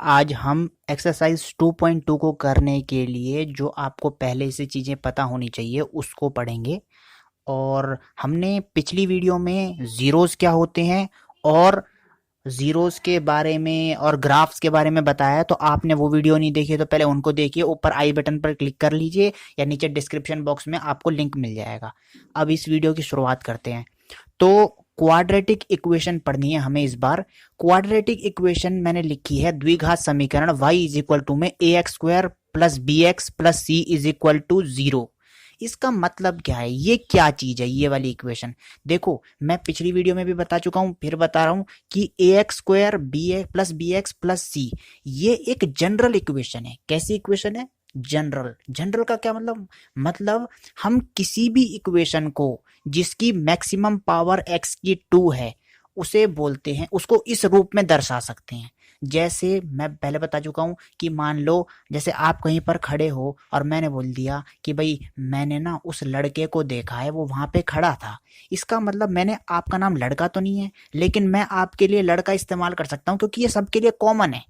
आज हम एक्सरसाइज 2.2 को करने के लिए जो आपको पहले से चीज़ें पता होनी चाहिए उसको पढ़ेंगे। और हमने पिछली वीडियो में ज़ीरोज़ क्या होते हैं और ज़ीरोज़ के बारे में और ग्राफ्स के बारे में बताया है। तो आपने वो वीडियो नहीं देखी तो पहले उनको देखिए, ऊपर आई बटन पर क्लिक कर लीजिए या नीचे डिस्क्रिप्शन बॉक्स में आपको लिंक मिल जाएगा। अब इस वीडियो की शुरुआत करते हैं। तो क्वाड्रेटिक इक्वेशन पढ़नी है हमें इस बार। क्वाड्रेटिक इक्वेशन मैंने लिखी है द्विघात समीकरण y इज इक्वल टू में a x square plus b x plus c is equal to 0। इसका मतलब क्या है, ये क्या चीज है ये वाली इक्वेशन? देखो, मैं पिछली वीडियो में भी बता चुका हूं, फिर बता रहा हूं कि a x square b x plus c ये एक जनरल इक्वेशन है। कैसी इक्वेशन है? जनरल। जनरल का क्या मतलब हम किसी भी इक्वेशन को जिसकी मैक्सिमम पावर x की 2 है उसे बोलते हैं, उसको इस रूप में दर्शा सकते हैं। जैसे मैं पहले बता चुका हूं कि मान लो जैसे आप कहीं पर खड़े हो और मैंने बोल दिया कि भाई मैंने ना उस लड़के को देखा है, वो वहां पे खड़ा था। इसका मतलब मैंने आपका नाम लड़का तो नहीं है, लेकिन मैं आपके लिए लड़का इस्तेमाल कर सकता हूं क्योंकि ये सबके लिए कॉमन है।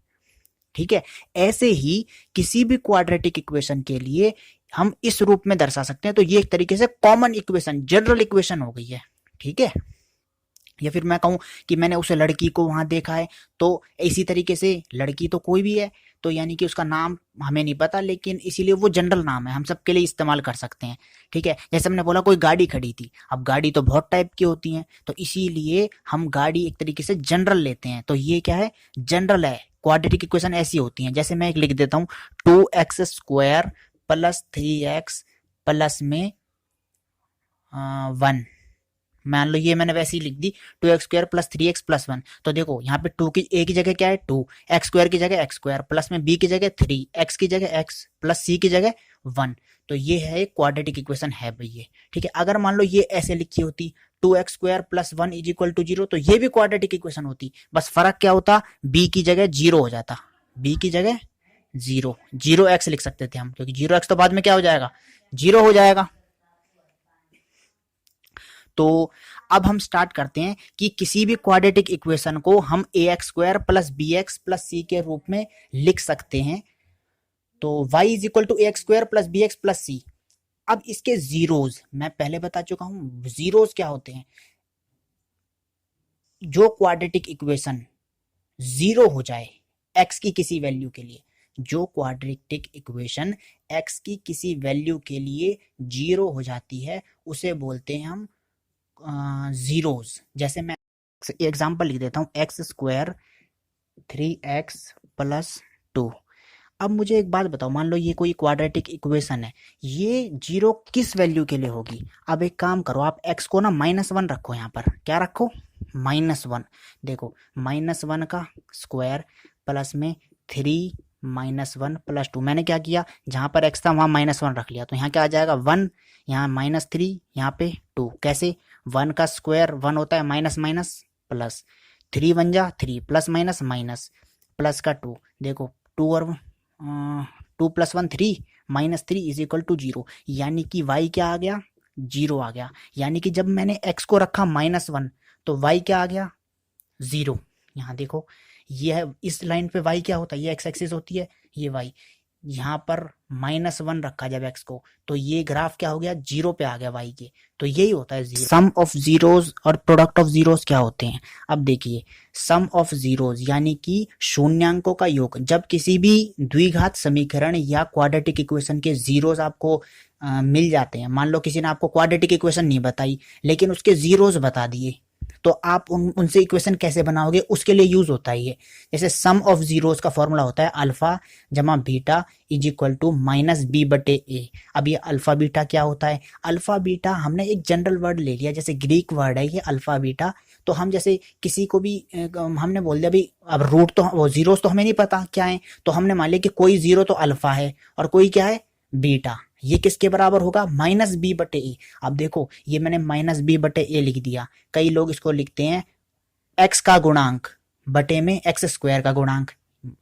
ठीक है, ऐसे ही किसी भी क्वाड्रेटिक इक्वेशन के लिए हम इस रूप में दर्शा सकते हैं। तो ये एक तरीके से कॉमन इक्वेशन, जनरल इक्वेशन हो गई है। ठीक है, या फिर मैं कहूं कि मैंने उस लड़की को वहां देखा है, तो इसी तरीके से लड़की तो कोई भी है, तो यानी कि उसका नाम हमें नहीं पता, लेकिन इसीलिए वो जनरल नाम है, हम सबके लिए इस्तेमाल कर सकते हैं। ठीक है, जैसे हमने बोला कोई गाड़ी खड़ी थी, अब गाड़ी तो बहुत टाइप की होती हैं, तो इसीलिए हम गाड़ी एक तरीके से जनरल लेते हैं। तो ये क्या है? जनरल है। क्वाड्रेटिक इक्वेशन ऐसी होती हैं, जैसे मैं एक लिख देता हूँ 2x² प्लस 3x प्लस में 1। मान लो ये मैंने वैसे ही लिख दी 2x² प्लस 3x प्लस 1। तो देखो यहाँ पे 2 की a की जगह क्या है 2, x² की जगह x² प्लस में b की जगह 3, x की जगह x प्लस c की जगह 1। तो ये है एक क्वाड्रेटिक इक्वेशन है भाई ये। ठीक है, अगर मान लो ये ऐसे लिखी होती 2x² plus 1 is equal to 0, तो ये भी क्वाड्रेटिक इक्वेशन होती। बस फर्क क्या होता, b की जगह 0 हो जाता, b की जगह 0x लिख सकते थे हम, क्योंकि 0x तो बाद में क्या हो जाएगा, 0 हो जाएगा। तो अब हम स्टार्ट करते हैं कि किसी भी क्वाड्रेटिक इक्वेशन को हम a x square plus b x plus c के रूप में लिख सकते हैं। तो y is equal to a x square plus b x plus c. अब इसके जीरोज मैं पहले बता चुका हूं, जीरोज क्या होते हैं? जो क्वाड्रेटिक इक्वेशन जीरो हो जाए x की किसी वैल्यू के लिए, जो क्वाड्रेटिक इक्वेशन x की किसी वैल्यू के लिए जीरो हो जाती है उसे बोलते हैं हम जीरोज। जैसे मैं एग्जांपल लिख देता हूँ x² 3x प्लस 2। अब मुझे एक बात बताओ, मान लो ये कोई क्वाड्रेटिक इक्वेशन है, ये जीरो किस वैल्यू के लिए होगी? अब एक काम करो, आप x को ना -1 रखो, यहाँ पर क्या रखो, -1। देखो -1 का स्क्वायर प्लस में 3 -1 प्लस 2। मैंने क्या किया, जहां पर x था वहां -1 रख लिया, तो यहाँ क्या आ जाएगा 1, यहाँ -3, यहाँ पे 2। कैसे? 1 का स्क्वायर 1 होता है, माइनस माइनस प्लस, 3 1 जा 3, प्लस माइनस माइनस, प्लस का 2। देखो 2 और 2 प्लस 1 3, -3 इज इक्वल टू 0। यानी कि y क्या आ गया, 0 आ गया। यानी कि जब मैंने x को रखा -1 तो y क्या आ गया, 0। यहाँ देखो, ये है इस लाइन पे y क्या होता है, ये x एक्सिस होती है, ये y। यहाँ पर -1 रखा जब x को, तो ये ग्राफ क्या हो गया, 0 पे आ गया y के। तो यही होता है जीरो। सम ऑफ जीरोज और प्रोडक्ट ऑफ जीरोज क्या होते हैं? अब देखिए, सम ऑफ जीरोज यानी कि शून्यांकों का योग। जब किसी भी द्विघात समीकरण या क्वाड्रेटिक इक्वेशन के जीरोज आपको मिल जाते हैं, मान लो किसी ने आपको क्वाड्रेटिक इक्वेशन नहीं बताई लेकिन उसके जीरोज बता दिए, तो आप उनसे इक्वेशन कैसे बनाओगे, उसके लिए यूज होता है ये। जैसे सम ऑफ जीरोस का फॉर्मूला होता है अल्फा जमा beta is equal to -b/a। अब ये अल्फा बीटा क्या होता है? अल्फा बीटा हमने एक जनरल वर्ड ले लिया, जैसे ग्रीक वर्ड है ये अल्फा बीटा। तो हम जैसे किसी को भी हमने बोल दिया भाई, अब रूट तो वो जीरोस तो हमें नहीं पता क्या है, तो हमने मान लिया कि कोई जीरो तो अल्फा है और कोई क्या है, बीटा। ये किसके बराबर होगा, -b/a। अब देखो ये मैंने -b/a लिख दिया। कई लोग इसको लिखते हैं x का गुणांक बटे में x² का गुणांक।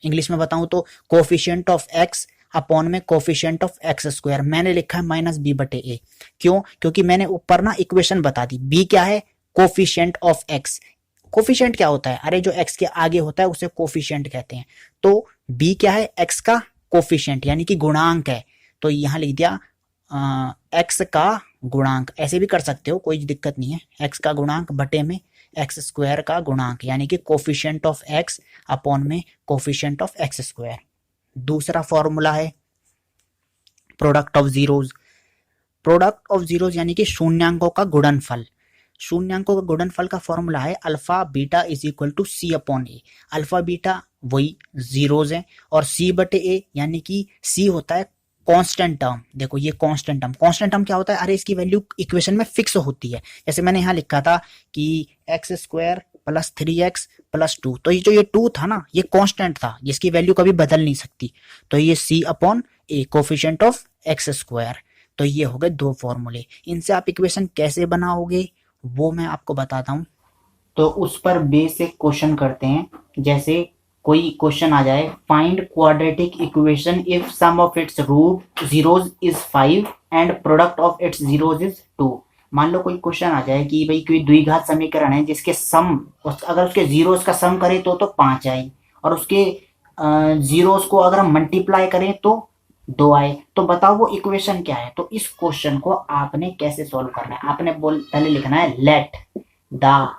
इंग्लिश में बताऊं तो कोफिशिएंट ऑफ x अपॉन में कोफिशिएंट ऑफ x²। मैंने लिखा है -b/a। क्यों? क्योंकि मैंने ऊपर ना इक्वेशन बता दी, b क्या है, कोफिशिएंट ऑफ x। कोफिशिएंट क्या होता है? अरे जो x के आगे होता है उसे कोफिशिएंट कहते हैं। तो b क्या है, x का कोफिशिएंट यानी कि गुणांक है, तो यहाँ लिख दिया x का गुणांक। ऐसे भी कर सकते हो, कोई दिक्कत नहीं है, x का गुणांक बटे में एक्स स्क्वायर का गुणांक यानी कि कोफिशिएंट ऑफ x अपॉन में कोफिशिएंट ऑफ एक्स स्क्वायर। दूसरा फॉर्मूला है product of zeros. Product of zeros यानी कि शून्यांकों का गुणनफल। शून्यांकों का गुणनफल का फॉर्मूला है alpha beta is equal to C upon A. Alpha beta वही जीरोज है और सी बटे ए यानी कि सी होता है कांस्टेंट टर्म। देखो ये कांस्टेंट टर्म क्या होता है, अरे इसकी वैल्यू इक्वेशन में फिक्स होती है। जैसे मैंने यहाँ लिखा था कि x square plus 3x plus 2, तो ये जो ये 2 था ना, ये कांस्टेंट था, जिसकी वैल्यू कभी बदल नहीं सकती। तो ये c upon A coefficient of x square. तो ये हो गए दो फॉर्मूले। इनसे आप इक्वेशन कैसे बनाओगे वो मैं आपको बताता हूँ। तो उस पर बेसिक क्वेश्चन करते हैं। जैसे कोई क्वेश्चन आ जाए, find quadratic equation if sum of its root zeros is 5 and product of its zeros is 2। मान लो कोई क्वेश्चन आ जाए कि भाई कोई द्विघात समीकरण है जिसके सम, अगर उसके जीरोज का सम करें तो 5 आए, और उसके जीरोज को अगर हम मल्टीप्लाई करें तो 2 आए, तो बताओ वो इक्वेशन क्या है। तो इस क्वेश्चन को आपने कैसे सॉल्व करना है, आपने पहले लिखना है लेट द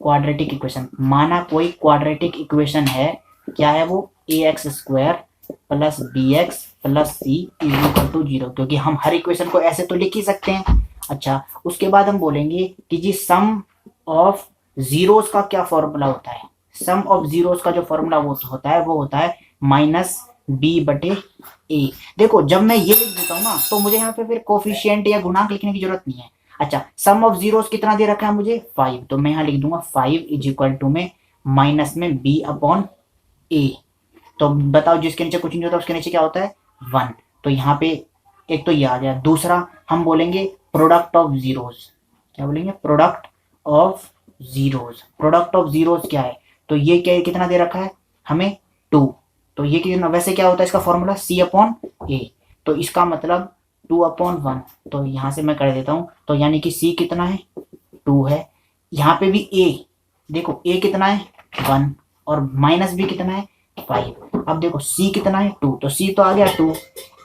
क्वाड्रेटिक इक्वेशन। माना कोई क्वाड्रेटिक इक्वेशन है, क्या है वो, ax square plus bx plus c is equal to 0, क्योंकि हम हर इक्वेशन को ऐसे तो लिख ही सकते हैं। अच्छा, उसके बाद हम बोलेंगे कि जी सम ऑफ जीरोस का क्या फॉर्मूला होता है। सम ऑफ जीरोस का जो फॉर्मूला वो होता है माइनस b बटे a। देखो जब मैं ये लिख देता हूँ ना, तो मुझे यहाँ पे फिर कोफिशिएंट या गुणांक लिखने की जरूरत नहीं है। अच्छा, सम ऑफ जीरोस कितना दे रखा है मुझे, 5, तो मैं यहाँ लिख दूंगा 5 इज इक्वल टू में माइनस में b अपॉन a। तो बताओ जिसके नीचे कुछ नहीं होता उसके नीचे क्या होता है, 1। तो यहाँ पे एक तो ये आ गया। दूसरा हम बोलेंगे प्रोडक्ट ऑफ जीरोस। क्या बोलेंगे, product of zeros. Product of zeros क्या है, तो ये क्या कितना दे रखा है हमें, 2। तो ये कितना, वैसे क्या होता है इसका फॉर्मूला, c अपॉन ए। तो इसका मतलब 2 अपॉन 1। तो यहाँ से मैं कर देता हूँ, तो यानी कि c कितना है, 2 है। यहाँ पे भी a, देखो a कितना है, 1, और माइनस b कितना है, 5। अब देखो c कितना है, 2, तो c तो आ गया 2,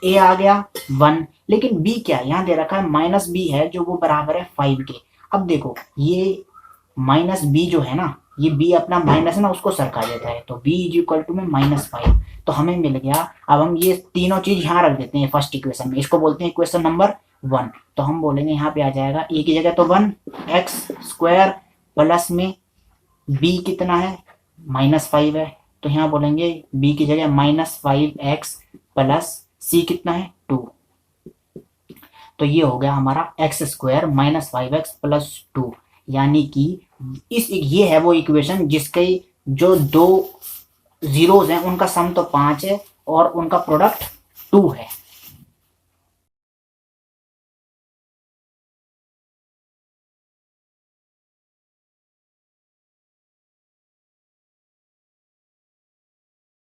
a आ गया 1, लेकिन b क्या है, यहाँ दे रखा है माइनस b है जो वो बराबर है 5 के। अब देखो ये माइनस b जो है ना, ये b अपना माइनस है ना, उसको सरका देता है, तो b इज इक्वल टू में -5। तो हमें मिल गया। अब हम ये तीनों चीज यहाँ रख देते हैं फर्स्ट इक्वेशन में, इसको बोलते हैं इक्वेशन नंबर 1। तो हम बोलेंगे यहाँ पे आ जाएगा a की जगह तो 1 एक्स स्क्वायर प्लस में b कितना है, -5 है, तो यहाँ बोलेंगे b की जगह -5x प्लस c कितना है, 2। तो ये हो गया हमारा एक्स स्क्वायर -5x प्लस 2, यानी कि ये है वो इक्वेशन जिसके जो दो जीरोज हैं उनका सम तो 5 है और उनका प्रोडक्ट 2 है।